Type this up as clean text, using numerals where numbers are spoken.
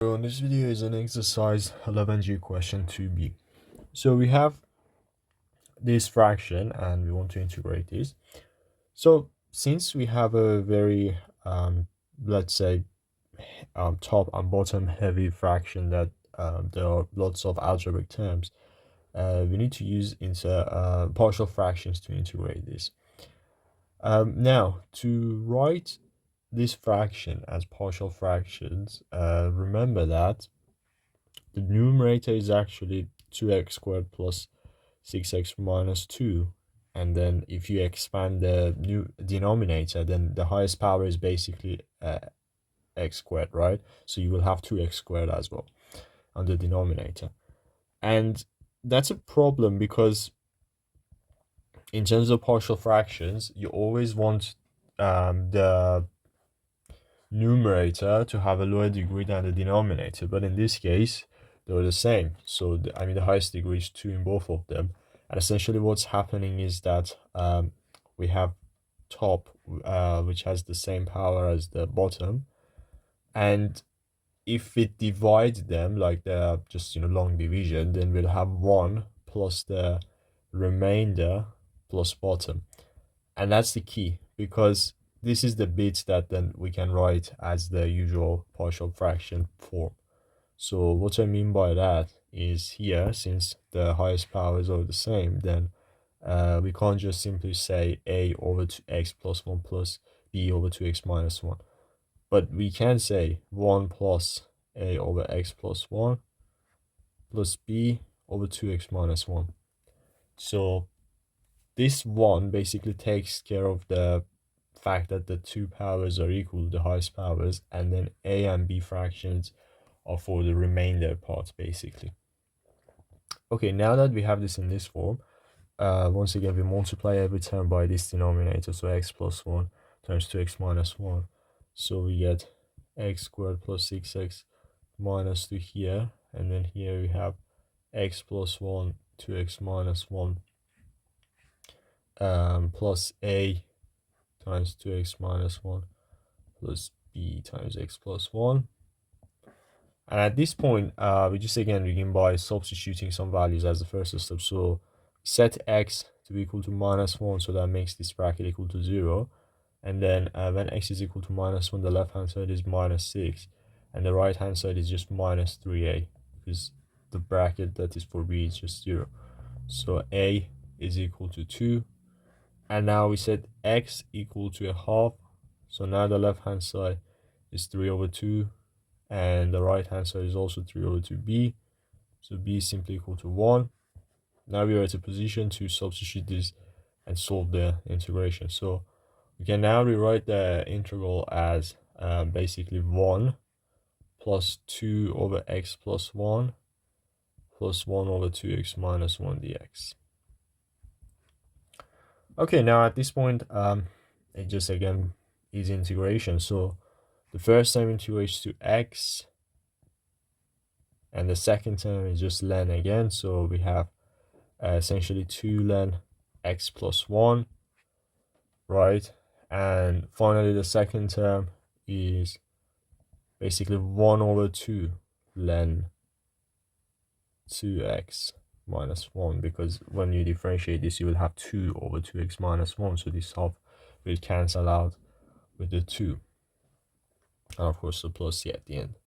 So this video is an exercise 11G question 2b. So we have this fraction and we want to integrate this. So since we have a very let's say top and bottom heavy fraction that there are lots of algebraic terms, we need to use partial fractions to integrate this. Now to write this fraction as partial fractions, remember that the numerator is actually 2x squared plus 6x minus 2. And then if you expand the new denominator, then the highest power is basically x squared, right? So you will have 2x squared as well on the denominator. And that's a problem because in terms of partial fractions, you always want the numerator to have a lower degree than the denominator, but in this case they're the same. So the highest degree is 2 in both of them, and essentially what's happening is that we have top which has the same power as the bottom, and if it divides them like the just long division, then we'll have 1 plus the remainder plus bottom. And that's the key, because this is the bit that then we can write as the usual partial fraction form. So what I mean by that is, here, since the highest powers are the same, then we can't just simply say a over 2x plus 1 plus b over 2x minus 1. But we can say 1 plus a over x plus 1 plus b over 2x minus 1. So this 1 basically takes care of the fact that the two powers are equal, the highest powers, and then a and b fractions are for the remainder part, basically. Okay, now that we have this in this form, once again, we multiply every term by this denominator, so x plus 1 times 2x minus 1. So we get x squared plus 6x minus 2 here, and then here we have x plus 1, 2x minus 1, plus a times 2x minus 1 plus b times x plus 1. And at this point, we just again begin by substituting some values as the first step. So set x to be equal to minus 1, so that makes this bracket equal to 0. And then when x is equal to minus 1, the left hand side is minus 6, and the right hand side is just minus 3a, because the bracket that is for b is just 0. So a is equal to 2, and now we set x equal to a half, so now the left hand side is 3 over 2, and the right hand side is also 3 over 2b, so b is simply equal to 1. Now we are at a position to substitute this and solve the integration. So we can now rewrite the integral as basically 1 plus 2 over x plus 1 plus 1 over 2x minus 1 dx. Okay, now at this point, it just again is integration. So the first term integrates to x, and the second term is just ln again. So we have essentially 2 ln x plus 1, right? And finally, the second term is basically 1 over 2 ln 2x minus 1, because when you differentiate this, you will have 2 over 2x minus 1. So this half will cancel out with the 2. And of course, the plus c at the end.